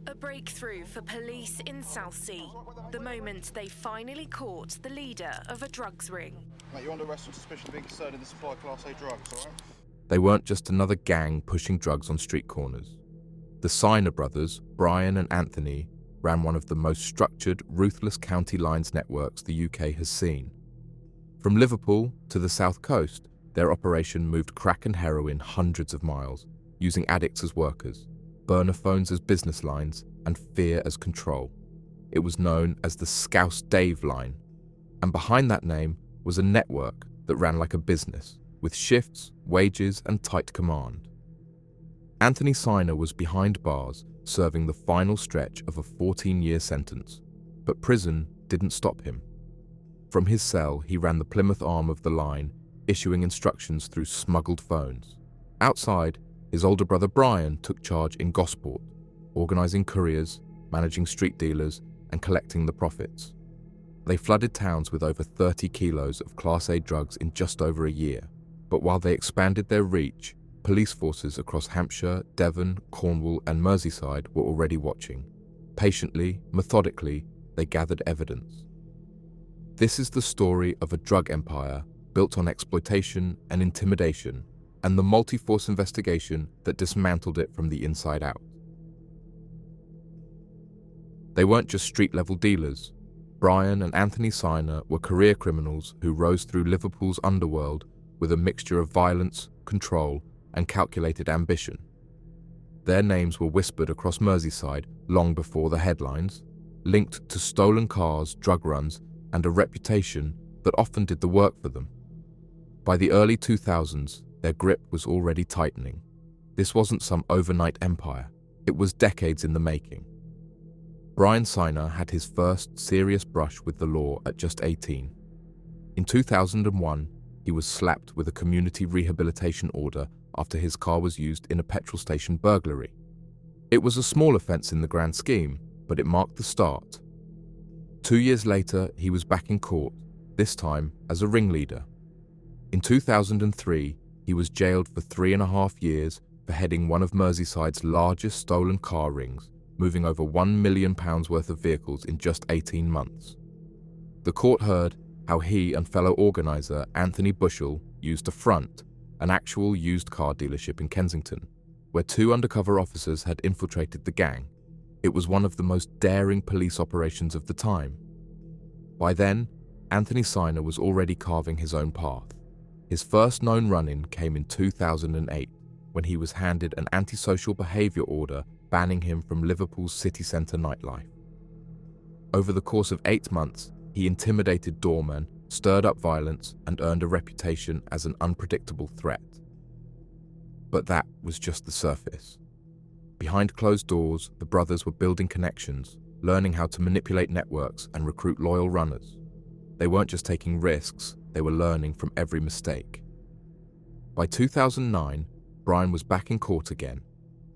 A breakthrough for police in Southsea, the moment they finally caught the leader of a drugs ring. Mate, you're under arrest on suspicion of being concerned in the supply of Class A drugs, alright? They weren't just another gang pushing drugs on street corners. The Siner brothers, Brian and Anthony, ran one of the most structured, ruthless county lines networks the UK has seen. From Liverpool to the south coast, their operation moved crack and heroin hundreds of miles, using addicts as workers, burner phones as business lines, and fear as control. It was known as the Scouse Dave line, and behind that name was a network that ran like a business, with shifts, wages, and tight command. Anthony Siner was behind bars, serving the final stretch of a 14-year sentence, but prison didn't stop him. From his cell, he ran the Plymouth arm of the line, issuing instructions through smuggled phones. Outside, his older brother Brian took charge in Gosport, organising couriers, managing street dealers, and collecting the profits. They flooded towns with over 30 kilos of Class A drugs in just over a year. But while they expanded their reach, police forces across Hampshire, Devon, Cornwall, and Merseyside were already watching. Patiently, methodically, they gathered evidence. This is the story of a drug empire built on exploitation and intimidation, and the multi-force investigation that dismantled it from the inside out. They weren't just street-level dealers. Brian and Anthony Siner were career criminals who rose through Liverpool's underworld with a mixture of violence, control, and calculated ambition. Their names were whispered across Merseyside long before the headlines, linked to stolen cars, drug runs, and a reputation that often did the work for them. By the early 2000s, their grip was already tightening. This wasn't some overnight empire. It was decades in the making. Brian Siner had his first serious brush with the law at just 18. In 2001, he was slapped with a community rehabilitation order after his car was used in a petrol station burglary. It was a small offence in the grand scheme, but it marked the start. 2 years later, he was back in court, this time as a ringleader. In 2003, he was jailed for 3.5 years for heading one of Merseyside's largest stolen car rings, moving over £1 million worth of vehicles in just 18 months. The court heard how he and fellow organiser Anthony Bushell used a front, an actual used car dealership in Kensington, where 2 undercover officers had infiltrated the gang. It was one of the most daring police operations of the time. By then, Anthony Siner was already carving his own path. His first known run-in came in 2008, when he was handed an antisocial behaviour order banning him from Liverpool's city centre nightlife. Over the course of 8 months, he intimidated doormen, stirred up violence, and earned a reputation as an unpredictable threat. But that was just the surface. Behind closed doors, the brothers were building connections, learning how to manipulate networks and recruit loyal runners. They weren't just taking risks, they were learning from every mistake. By 2009, Brian was back in court again,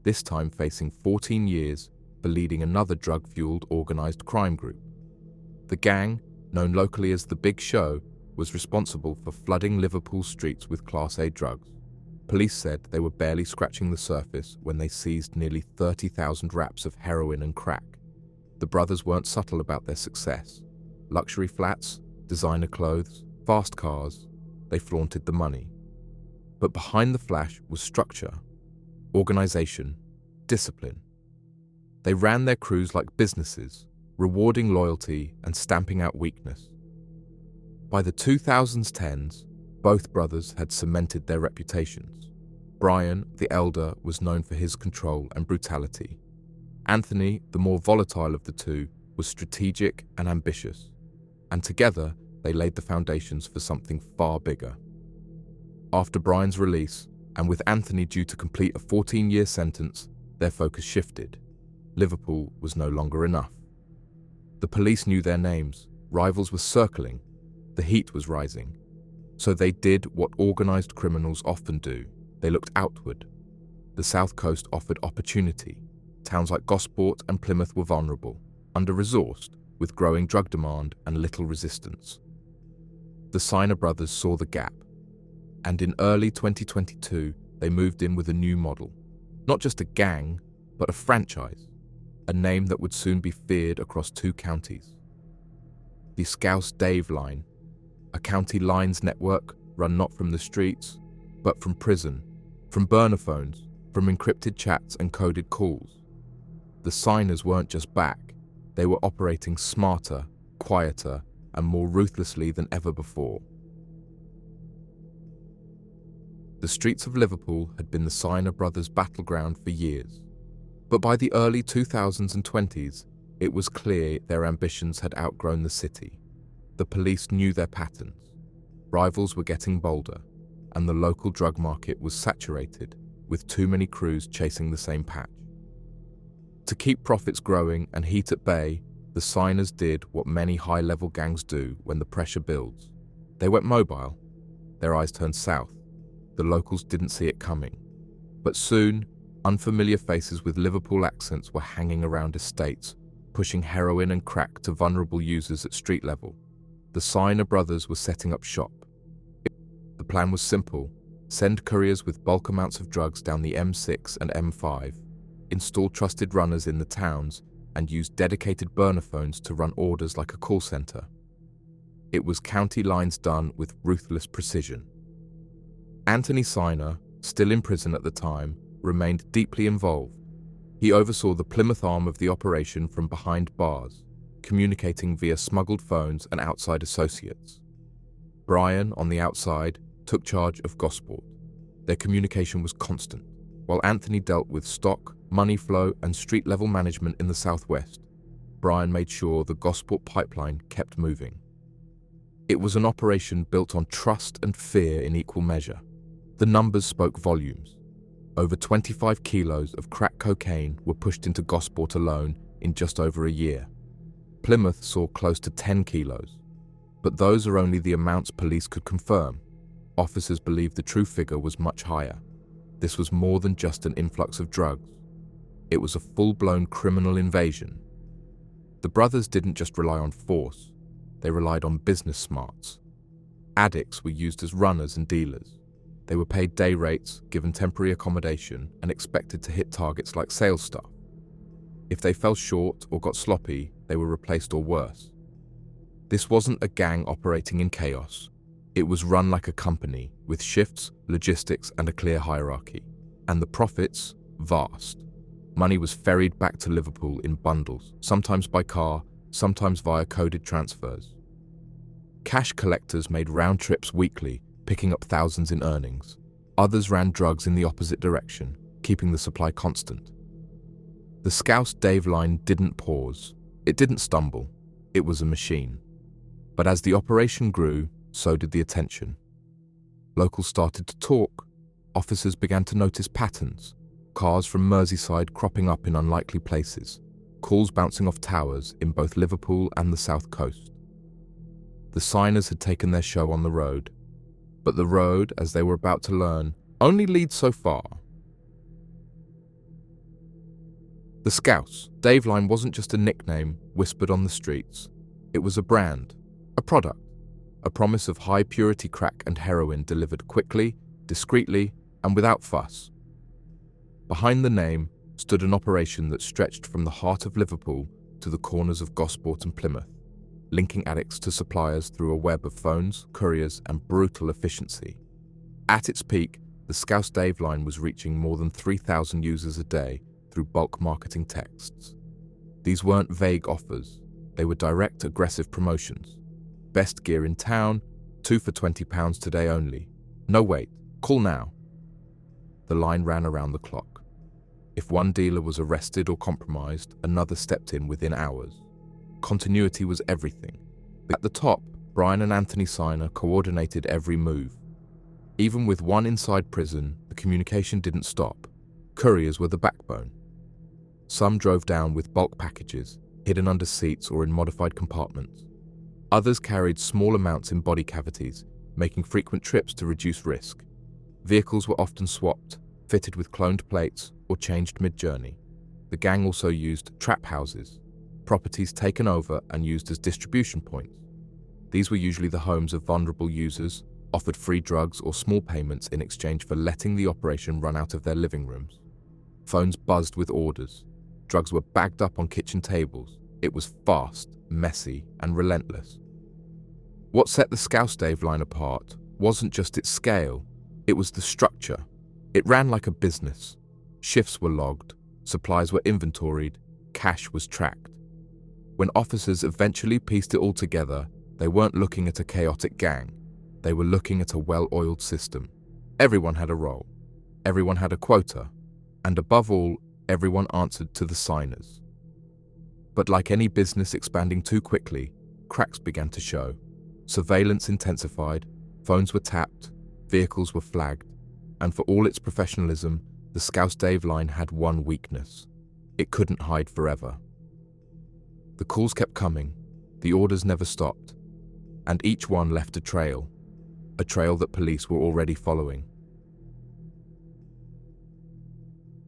this time facing 14 years for leading another drug-fueled organised crime group. The gang, known locally as the Big Show, was responsible for flooding Liverpool streets with Class A drugs. Police said they were barely scratching the surface when they seized nearly 30,000 wraps of heroin and crack. The brothers weren't subtle about their success. Luxury flats, designer clothes, fast cars, they flaunted the money. But behind the flash was structure, organisation, discipline. They ran their crews like businesses, rewarding loyalty and stamping out weakness. By the 2010s, both brothers had cemented their reputations. Brian, the elder, was known for his control and brutality. Anthony, the more volatile of the two, was strategic and ambitious. And together, they laid the foundations for something far bigger. After Brian's release, and with Anthony due to complete a 14-year sentence, their focus shifted. Liverpool was no longer enough. The police knew their names, rivals were circling, the heat was rising. So they did what organised criminals often do. They looked outward. The South Coast offered opportunity. Towns like Gosport and Plymouth were vulnerable, under-resourced, with growing drug demand and little resistance. The Siner brothers saw the gap. and in early 2022, they moved in with a new model. Not just a gang, but a franchise, a name that would soon be feared across 2 counties. The Scouse Dave line, a county lines network run not from the streets, but from prison, from burner phones, from encrypted chats and coded calls. The signers weren't just back, they were operating smarter, quieter, and more ruthlessly than ever before. The streets of Liverpool had been the Signer brothers' battleground for years, but by the early 2000s and 20s, it was clear their ambitions had outgrown the city. The police knew their patterns. Rivals were getting bolder, and the local drug market was saturated, with too many crews chasing the same patch. To keep profits growing and heat at bay, the Signers did what many high-level gangs do when the pressure builds. They went mobile. Their eyes turned south. The locals didn't see it coming. But soon, unfamiliar faces with Liverpool accents were hanging around estates, pushing heroin and crack to vulnerable users at street level. The Signer brothers were setting up shop. The plan was simple: send couriers with bulk amounts of drugs down the M6 and M5, install trusted runners in the towns, and use dedicated burner phones to run orders like a call center. It was county lines done with ruthless precision. Anthony Signer, still in prison at the time, remained deeply involved. He oversaw the Plymouth arm of the operation from behind bars, communicating via smuggled phones and outside associates. Brian, on the outside, took charge of Gosport. Their communication was constant, while Anthony dealt with stock, money flow, and street-level management in the southwest. Brian made sure the Gosport pipeline kept moving. It was an operation built on trust and fear in equal measure. The numbers spoke volumes. Over 25 kilos of crack cocaine were pushed into Gosport alone in just over a year. Plymouth saw close to 10 kilos. But those are only the amounts police could confirm. Officers believed the true figure was much higher. This was more than just an influx of drugs. It was a full-blown criminal invasion. The brothers didn't just rely on force, they relied on business smarts. Addicts were used as runners and dealers. They were paid day rates, given temporary accommodation, and expected to hit targets like sales staff. If they fell short or got sloppy, they were replaced or worse. This wasn't a gang operating in chaos. It was run like a company, with shifts, logistics, and a clear hierarchy. And the profits, vast. Money was ferried back to Liverpool in bundles, sometimes by car, sometimes via coded transfers. Cash collectors made round trips weekly, picking up thousands in earnings. Others ran drugs in the opposite direction, keeping the supply constant. The Scouse Dave line didn't pause. It didn't stumble. It was a machine. But as the operation grew, so did the attention. Locals started to talk. Officers began to notice patterns. Cars from Merseyside cropping up in unlikely places. Calls bouncing off towers in both Liverpool and the south coast. The Signers had taken their show on the road. But the road, as they were about to learn, only leads so far. The Scouse Dave line wasn't just a nickname whispered on the streets. It was a brand, a product, a promise of high-purity crack and heroin delivered quickly, discreetly, and without fuss. Behind the name stood an operation that stretched from the heart of Liverpool to the corners of Gosport and Plymouth, linking addicts to suppliers through a web of phones, couriers, and brutal efficiency. At its peak, the Scouse Dave line was reaching more than 3,000 users a day through bulk marketing texts. These weren't vague offers, they were direct, aggressive promotions. Best gear in town, 2 for £20 today only. No wait, call now. The line ran around the clock. If one dealer was arrested or compromised, another stepped in within hours. Continuity was everything. At the top, Brian and Anthony Signer coordinated every move. Even with one inside prison, the communication didn't stop. Couriers were the backbone. Some drove down with bulk packages, hidden under seats or in modified compartments. Others carried small amounts in body cavities, making frequent trips to reduce risk. Vehicles were often swapped, fitted with cloned plates, or changed mid-journey. The gang also used trap houses, properties taken over and used as distribution points. These were usually the homes of vulnerable users, offered free drugs or small payments in exchange for letting the operation run out of their living rooms. Phones buzzed with orders. Drugs were bagged up on kitchen tables. It was fast, messy, and relentless. What set the Scouse Dave line apart wasn't just its scale, it was the structure. It ran like a business. Shifts were logged, supplies were inventoried, cash was tracked. When officers eventually pieced it all together, they weren't looking at a chaotic gang. They were looking at a well-oiled system. Everyone had a role. Everyone had a quota. And above all, everyone answered to the signers. But like any business expanding too quickly, cracks began to show. Surveillance intensified, phones were tapped, vehicles were flagged, and for all its professionalism, the Scouse Dave line had one weakness. It couldn't hide forever. The calls kept coming, the orders never stopped, and each one left a trail that police were already following.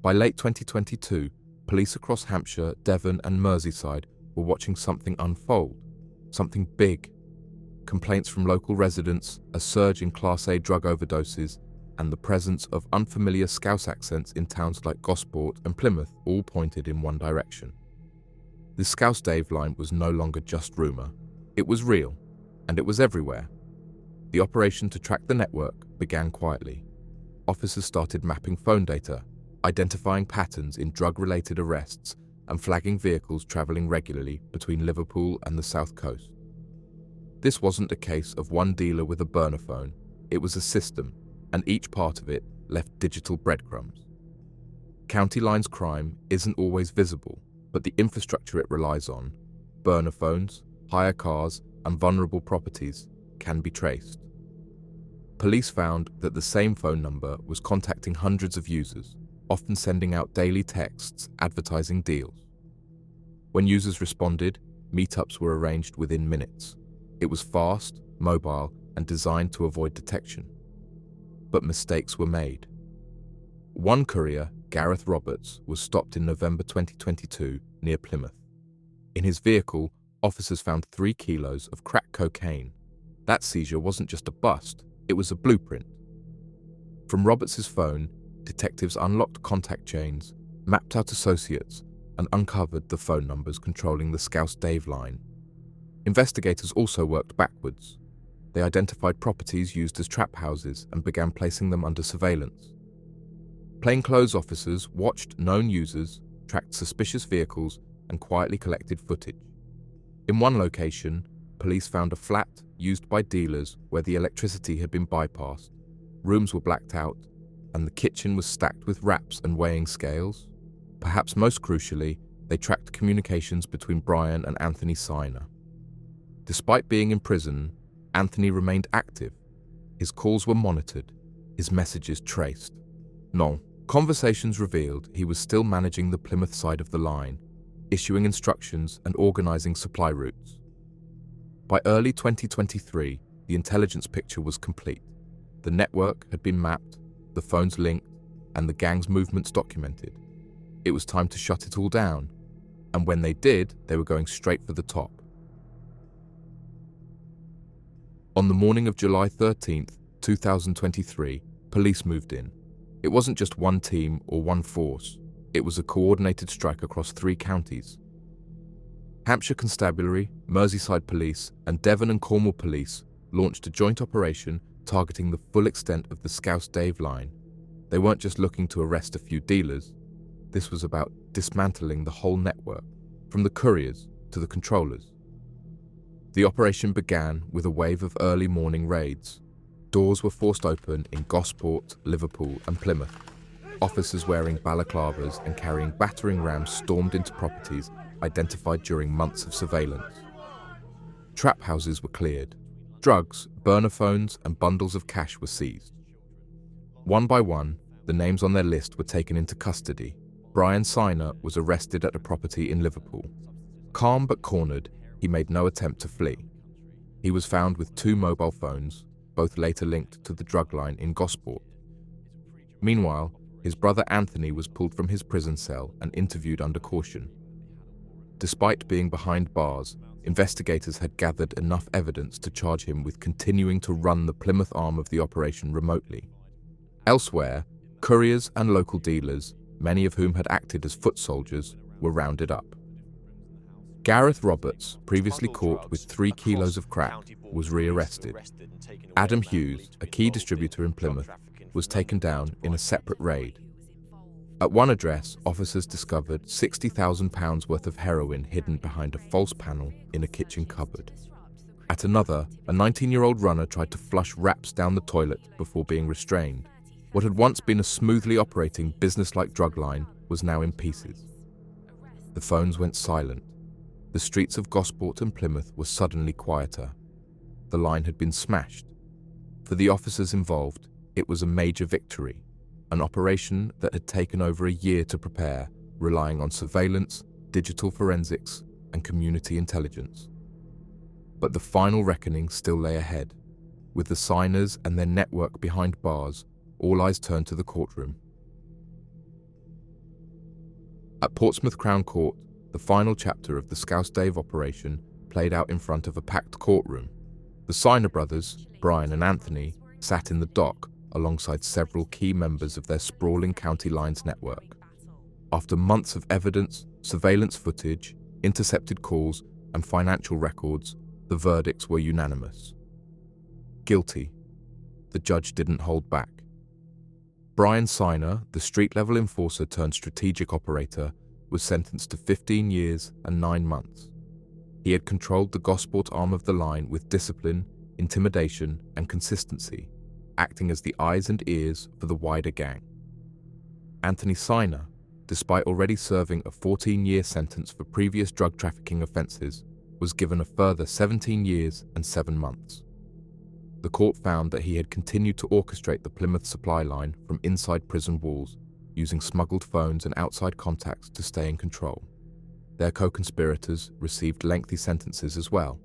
By late 2022, police across Hampshire, Devon, and Merseyside were watching something unfold, something big. Complaints from local residents, a surge in Class A drug overdoses, and the presence of unfamiliar Scouse accents in towns like Gosport and Plymouth all pointed in one direction. The Scouse Dave line was no longer just rumour. It was real, and it was everywhere. The operation to track the network began quietly. Officers started mapping phone data, identifying patterns in drug-related arrests, and flagging vehicles travelling regularly between Liverpool and the south coast. This wasn't a case of one dealer with a burner phone, it was a system, and each part of it left digital breadcrumbs. County lines crime isn't always visible, but the infrastructure it relies on, burner phones, hire cars, and vulnerable properties, can be traced. Police found that the same phone number was contacting hundreds of users, often sending out daily texts advertising deals. When users responded, meetups were arranged within minutes. It was fast, mobile, and designed to avoid detection. But mistakes were made. One courier, Gareth Roberts, was stopped in November 2022 near Plymouth. In his vehicle, officers found 3 kilos of crack cocaine. That seizure wasn't just a bust, it was a blueprint. From Roberts' phone, detectives unlocked contact chains, mapped out associates, and uncovered the phone numbers controlling the Scouse Dave line. Investigators also worked backwards. They identified properties used as trap houses and began placing them under surveillance. Plainclothes officers watched known users, tracked suspicious vehicles, and quietly collected footage. In one location, police found a flat used by dealers where the electricity had been bypassed. Rooms were blacked out, and the kitchen was stacked with wraps and weighing scales. Perhaps most crucially, they tracked communications between Brian and Anthony Siner. Despite being in prison, Anthony remained active. His calls were monitored, his messages traced. No, conversations revealed he was still managing the Plymouth side of the line, issuing instructions and organising supply routes. By early 2023, the intelligence picture was complete. The network had been mapped, the phones linked, and the gang's movements documented. It was time to shut it all down, and when they did, they were going straight for the top. On the morning of July 13th, 2023, police moved in. It wasn't just one team or one force, it was a coordinated strike across 3 counties. Hampshire Constabulary, Merseyside Police, and Devon and Cornwall Police launched a joint operation targeting the full extent of the Scouse Dave line. They weren't just looking to arrest a few dealers, this was about dismantling the whole network, from the couriers to the controllers. The operation began with a wave of early morning raids. Doors were forced open in Gosport, Liverpool, and Plymouth. Officers wearing balaclavas and carrying battering rams stormed into properties identified during months of surveillance. Trap houses were cleared. Drugs, burner phones, and bundles of cash were seized. One by one, the names on their list were taken into custody. Brian Siner was arrested at a property in Liverpool. Calm but cornered, he made no attempt to flee. He was found with 2 mobile phones, both later linked to the drug line in Gosport. Meanwhile, his brother Anthony was pulled from his prison cell and interviewed under caution. Despite being behind bars, investigators had gathered enough evidence to charge him with continuing to run the Plymouth arm of the operation remotely. Elsewhere, couriers and local dealers, many of whom had acted as foot soldiers, were rounded up. Gareth Roberts, previously caught with 3 kilos of crack, was rearrested. Adam Hughes, a key distributor in Plymouth, was taken down in a separate raid. At one address, officers discovered £60,000 worth of heroin hidden behind a false panel in a kitchen cupboard. At another, a 19-year-old runner tried to flush wraps down the toilet before being restrained. What had once been a smoothly operating business-like drug line was now in pieces. The phones went silent. The streets of Gosport and Plymouth were suddenly quieter. The line had been smashed. For the officers involved, it was a major victory, an operation that had taken over a year to prepare, relying on surveillance, digital forensics, and community intelligence. But the final reckoning still lay ahead. With the signers and their network behind bars, all eyes turned to the courtroom. At Portsmouth Crown Court, the final chapter of the Scouse Dave operation played out in front of a packed courtroom. The Signer brothers, Brian and Anthony, sat in the dock alongside several key members of their sprawling county lines network. After months of evidence, surveillance footage, intercepted calls, and financial records, the verdicts were unanimous. Guilty. The judge didn't hold back. Brian Signer, the street-level enforcer turned strategic operator, was sentenced to 15 years and 9 months. He had controlled the Gosport arm of the line with discipline, intimidation, and consistency, acting as the eyes and ears for the wider gang. Anthony Signer, despite already serving a 14-year sentence for previous drug trafficking offences, was given a further 17 years and 7 months. The court found that he had continued to orchestrate the Plymouth supply line from inside prison walls, using smuggled phones and outside contacts to stay in control. Their co-conspirators received lengthy sentences as well.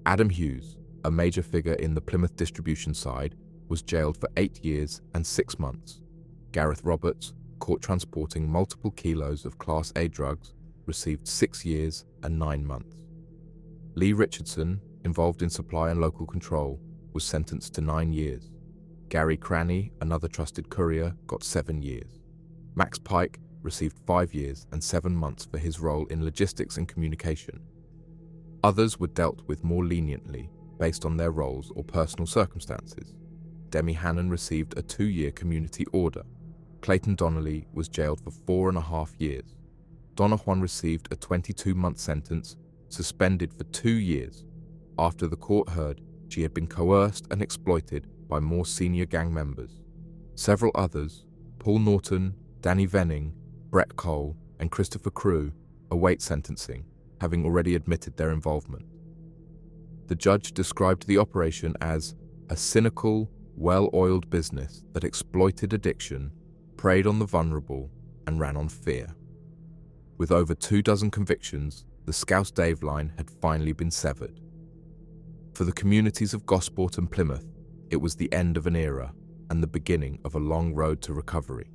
Adam Hughes, a major figure in the Plymouth distribution side, was jailed for 8 years and 6 months. Gareth Roberts, caught transporting multiple kilos of Class A drugs, received 6 years and 9 months. Lee Richardson, involved in supply and local control, was sentenced to 9 years. Gary Cranny, another trusted courier, got 7 years. Max Pike received 5 years and 7 months for his role in logistics and communication. Others were dealt with more leniently based on their roles or personal circumstances. Demi Hannon received a 2-year community order. Clayton Donnelly was jailed for 4.5 years. Donna Juan received a 22-month sentence, suspended for 2 years, after the court heard she had been coerced and exploited by more senior gang members. Several others, Paul Norton, Danny Venning, Brett Cole, and Christopher Crew, await sentencing, having already admitted their involvement. The judge described the operation as a cynical, well-oiled business that exploited addiction, preyed on the vulnerable, and ran on fear. With over 24 convictions, the Scouse Dave line had finally been severed. For the communities of Gosport and Plymouth, it was the end of an era and the beginning of a long road to recovery.